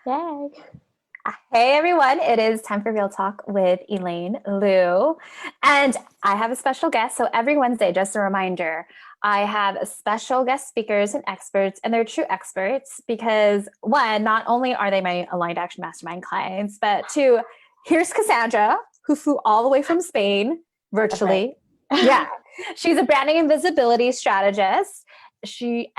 Yay. Hey everyone, it is time for Real Talk with Elaine Liu. And I have a special guest. So every Wednesday, just a reminder, I have special guest speakers and experts, and they're true experts because one, not only are they my aligned action mastermind clients, but two, here's Cassandra, who flew all the way from Spain That's right. virtually. Yeah, she's a branding and visibility strategist. She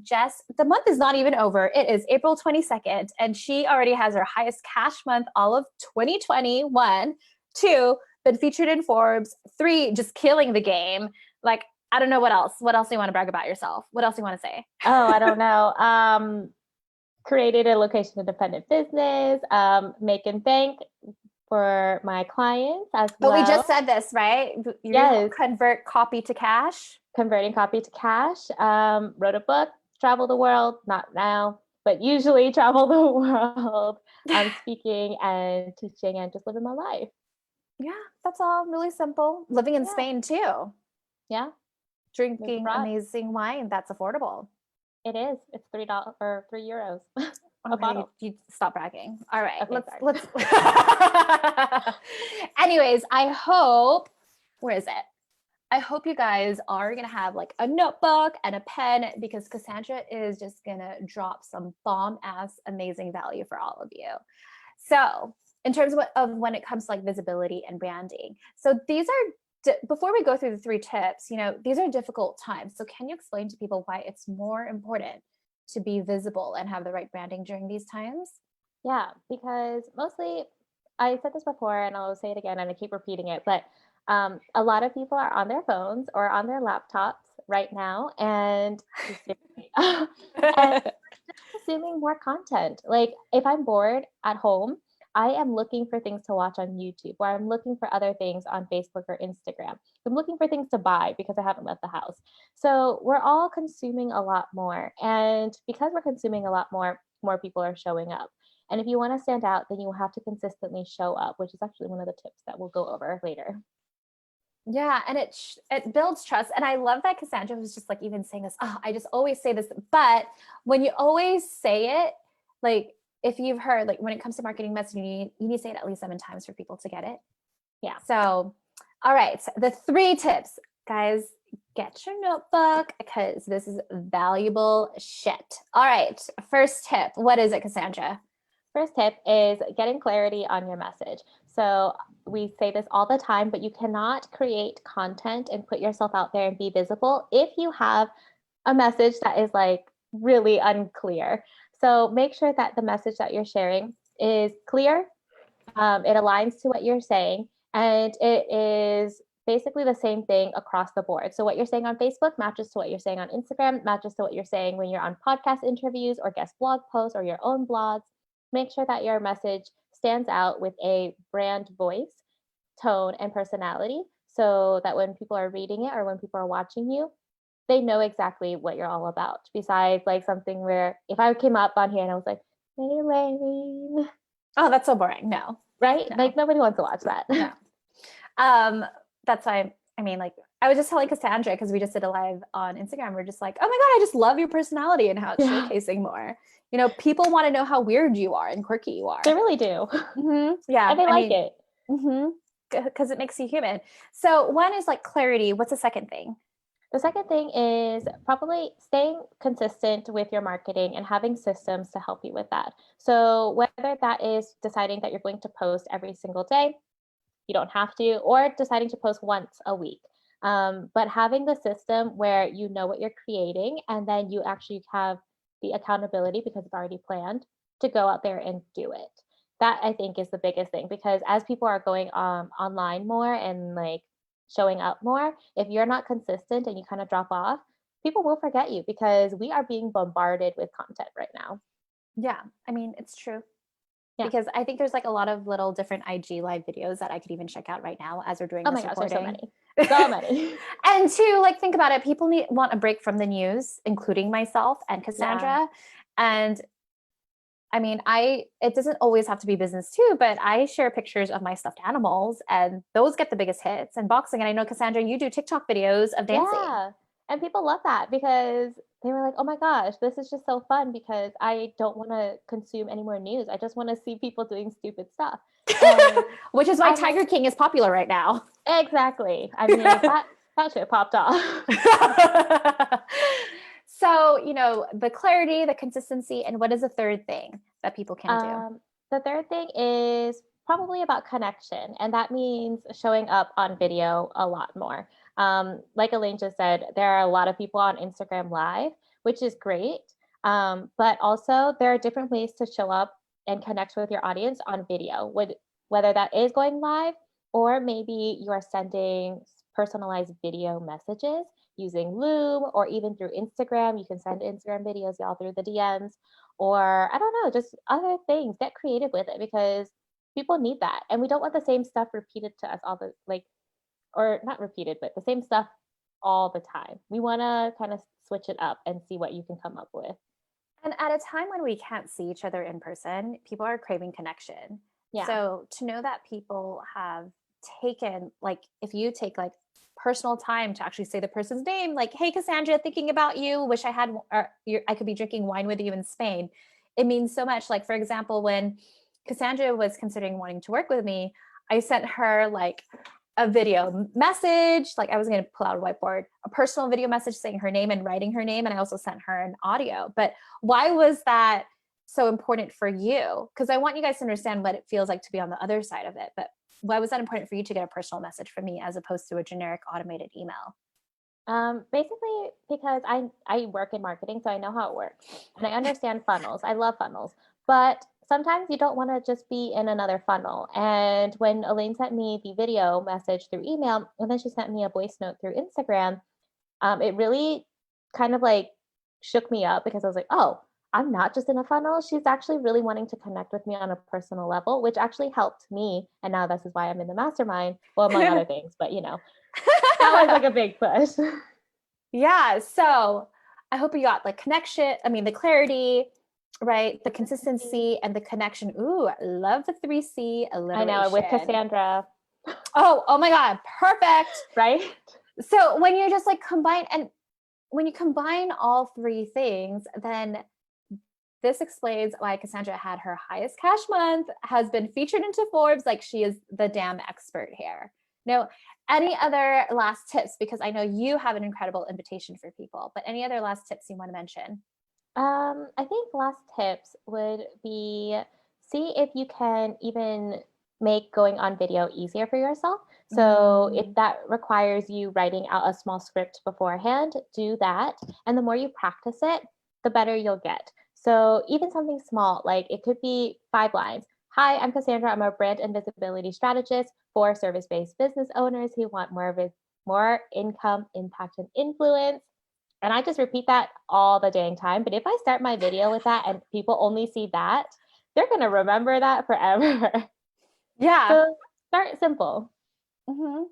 just, the month is not even over. It is April 22nd and she already has her highest cash month all of 2021. Two, been featured in Forbes. Three, just killing the game. Like, I don't know what else do you want to brag about yourself? What else do you want to say? Oh, I don't know. Created a location independent business, make and bank for my clients as But we just well. said this, right? You Yes, convert copy to cash. converting copy to cash. Wrote a book, travel the world, not now, but usually travel the world, speaking and teaching and just living my life. Yeah, that's all really simple. Living in Yeah, Spain too. yeah, moved Drinking abroad. amazing wine that's affordable. It is. It's $3 or €3 a Okay, bottle. you stop bragging. All right, Okay, sorry. let's. Anyways, I hope. Where is it? I hope you guys are gonna have like a notebook and a pen because Cassandra is just gonna drop some bomb ass amazing value for all of you. So, in terms of when it comes to like visibility and branding, so these are before we go through the three tips, these are difficult times. So, can you explain to people why it's more important to be visible and have the right branding during these times? Yeah, because mostly I said this before and I'll say it again and I keep repeating it, but a lot of people are on their phones or on their laptops right now and and consuming more content. Like if I'm bored at home, I am looking for things to watch on YouTube or I'm looking for other things on Facebook or Instagram. I'm looking for things to buy because I haven't left the house. So we're all consuming a lot more. And because we're consuming a lot more people are showing up. And if you want to stand out, then you will have to consistently show up, which is actually one of the tips that we'll go over later. Yeah, and it builds trust. And I love that Cassandra was just like even saying this. Oh, I just always say this, but when you always say it, like if you've heard, like when it comes to marketing messaging, you need to say it at least 7 times for people to get it. Yeah. So, all right, so the three tips, guys. Get your notebook because this is valuable shit. All right, first tip. What is it, Cassandra? First tip is getting clarity on your message. So we say this all the time, but you cannot create content and put yourself out there and be visible if you have a message that is like really unclear. So make sure that the message that you're sharing is clear, it aligns to what you're saying, and it is basically the same thing across the board. So what you're saying on Facebook matches to what you're saying on Instagram, matches to what you're saying when you're on podcast interviews or guest blog posts or your own blogs. Make sure that your message stands out with a brand voice, tone, and personality so that when people are reading it or when people are watching you, they know exactly what you're all about. Besides, like something where if I came up on here and I was like, hey, Elaine. Oh, that's so boring. No. Right? No. Like nobody wants to watch that. No. Um, that's why I mean, like, I was just telling Cassandra because we just did a live on Instagram. We're just like, oh my God, I just love your personality and how it's Yeah. showcasing more. People want to know how weird you are and quirky you are. They really do. Yeah. And they I like mean, it. because it makes you human. So one is like clarity. What's the second thing? The second thing is probably staying consistent with your marketing and having systems to help you with that. So, whether that is deciding that you're going to post every single day, you don't have to, or deciding to post once a week. But having the system where you know what you're creating and then you actually have the accountability because it's already planned to go out there and do it. That I think is the biggest thing because as people are going online more and like showing up more, if you're not consistent and you kind of drop off, people will forget you because we are being bombarded with content right now. Yeah. I mean, it's true. Yeah. Because I think there's like a lot of little different IG live videos that I could even check out right now as we're doing Oh this my gosh, there's so recording. many. So many. And two, like think about it, people want a break from the news, including myself and Cassandra. Yeah. And I mean, it doesn't always have to be business too, but I share pictures of my stuffed animals and those get the biggest hits and boxing. And I know Cassandra, you do TikTok videos of dancing. Yeah. And people love that because they were like, "Oh my gosh, this is just so fun because I don't want to consume any more news. I just want to see people doing stupid stuff." And Which is why I'm like, Tiger King is popular right now. exactly. I mean, that shit popped off. So, the clarity, the consistency, and what is the third thing that people can do? The third thing is probably about connection, and that means showing up on video a lot more. Like Elaine just said, there are a lot of people on Instagram Live, which is great. But also, there are different ways to show up and connect with your audience on video, whether that is going live or maybe you are sending personalized video messages using Loom or even through Instagram. You can send Instagram videos, y'all, through the DMs, or I don't know, just other things. Get creative with it because people need that. And we don't want the same stuff repeated to us all the like, or not repeated, but the same stuff all the time. We want to kind of switch it up and see what you can come up with. And at a time when we can't see each other in person, people are craving connection. Yeah. So to know that people have taken, like, if you take like personal time to actually say the person's name, like, "Hey, Cassandra, thinking about you. Wish I had, or I could be drinking wine with you in Spain." It means so much. Like, for example, when Cassandra was considering wanting to work with me, I sent her like a video message. Like, I was going to pull out a whiteboard, a personal video message saying her name and writing her name. And I also sent her an audio. But why was that so important for you? Because I want you guys to understand what it feels like to be on the other side of it. But why was that important for you to get a personal message from me as opposed to a generic automated email? Basically because I work in marketing, so I know how it works. And I understand funnels. I love funnels. But sometimes you don't want to just be in another funnel. And when Elaine sent me the video message through email, and then she sent me a voice note through Instagram, it really kind of like shook me up because I was like, oh, I'm not just in a funnel. She's actually really wanting to connect with me on a personal level, which actually helped me. And now this is why I'm in the mastermind. Well, among other things, but that was like a big push. Yeah. So I hope you got like connection. I mean, the clarity, right? The consistency and the connection. Ooh, I love the 3C I know, with alliteration. Cassandra. Oh my God. Perfect. Right? So when you're just like when you combine all three things, then this explains why Cassandra had her highest cash month, has been featured into Forbes. Like, she is the damn expert here. Now, any other last tips? Because I know you have an incredible invitation for people, but any other last tips you want to mention? I think last tips would be see if you can even make going on video easier for yourself. So if that requires you writing out a small script beforehand, do that. And the more you practice it, the better you'll get. So even something small, like it could be 5 lines. Hi, I'm Cassandra. I'm a brand and visibility strategist for service-based business owners who want more income, impact, and influence. And I just repeat that all the dang time. But if I start my video with that and people only see that, they're going to remember that forever. Yeah. So start simple. Mm-hmm.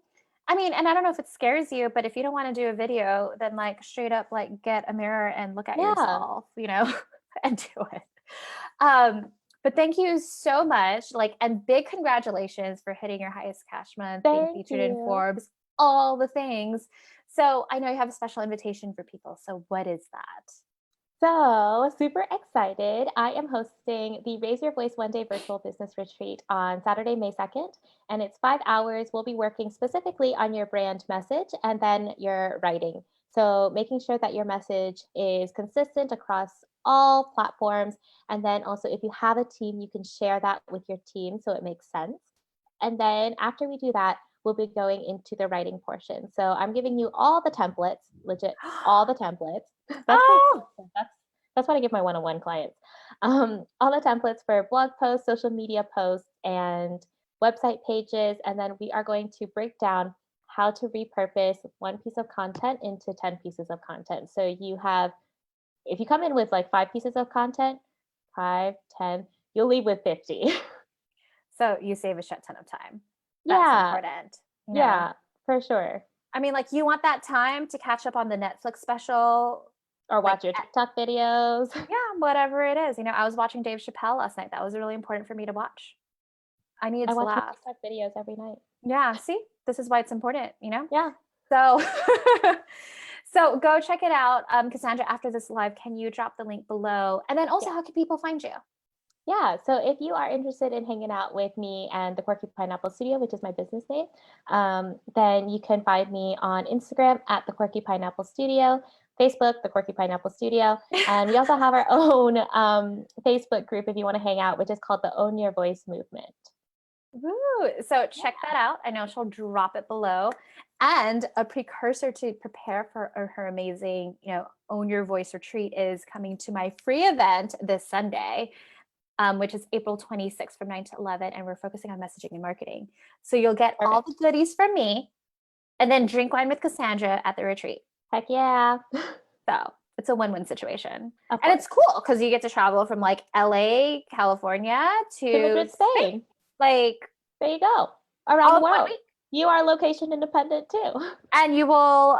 I mean, and I don't know if it scares you, but if you don't want to do a video, then like straight up, like get a mirror and look at yourself, and do it. But thank you so much. Like, and big congratulations for hitting your highest cash month, being featured in Forbes, all the things. So I know you have a special invitation for people. So what is that? So, super excited. I am hosting the Raise Your Voice One Day Virtual Business Retreat on Saturday, May 2nd. And it's 5 hours. We'll be working specifically on your brand message and then your writing. So, making sure that your message is consistent across all platforms. And then also, if you have a team, you can share that with your team so it makes sense. And then after we do that, we'll be going into the writing portion. So I'm giving you all the templates, legit, all the templates. That's what I give my one-on-one clients. All the templates for blog posts, social media posts, and website pages. And then we are going to break down how to repurpose one piece of content into 10 pieces of content. So if you come in with like 5 pieces of content, 5, 10, you'll leave with 50. So you save a shit ton of time. That's important. Yeah, for sure. I mean, like, you want that time to catch up on the Netflix special or watch your TikTok videos. Yeah, whatever it is. I was watching Dave Chappelle last night. That was really important for me to watch. I needed to laugh. I watch TikTok videos every night. Yeah, see? This is why it's important, Yeah. So So go check it out. Cassandra, after this live, can you drop the link below? And then also, Yeah. how can people find you? Yeah, so if you are interested in hanging out with me and the Quirky Pineapple Studio, which is my business name, then you can find me on Instagram at the Quirky Pineapple Studio, Facebook, the Quirky Pineapple Studio, and we also have our own Facebook group if you want to hang out, which is called the Own Your Voice Movement. Woo. So check Yeah. that out. I know she'll drop it below. And a precursor to prepare for her amazing, Own Your Voice retreat is coming to my free event this Sunday, which is April 26th from 9 to 11. And we're focusing on messaging and marketing. So you'll get all Perfect. the goodies from me and then drink wine with Cassandra at the retreat. Heck yeah. So it's a win-win situation. Of And course. it's cool because you get to travel from like LA, California To to Madrid, Spain. like There you go. Around all the in 1 world. week. You are location independent too. And you will,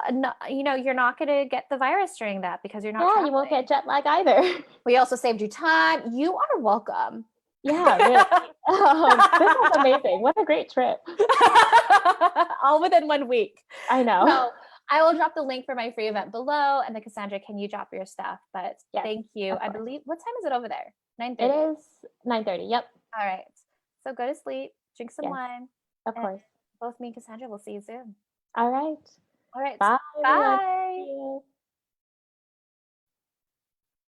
you're not going to get the virus during that because you're not Yeah, traveling. you won't get jet lag either. We also saved you time. You are welcome. Yeah, really. This was amazing. What a great trip. All within 1 week. I know. So I will drop the link for my free event below. And then Cassandra, can you drop your stuff? But Yes, thank you. I believe, what time is it over there? 9:30. It is 9:30. Yep. All right. So go to sleep, drink some Yes, wine. of And course. both me and Cassandra will see you soon. All right. All right. Bye, everyone. Bye. See you.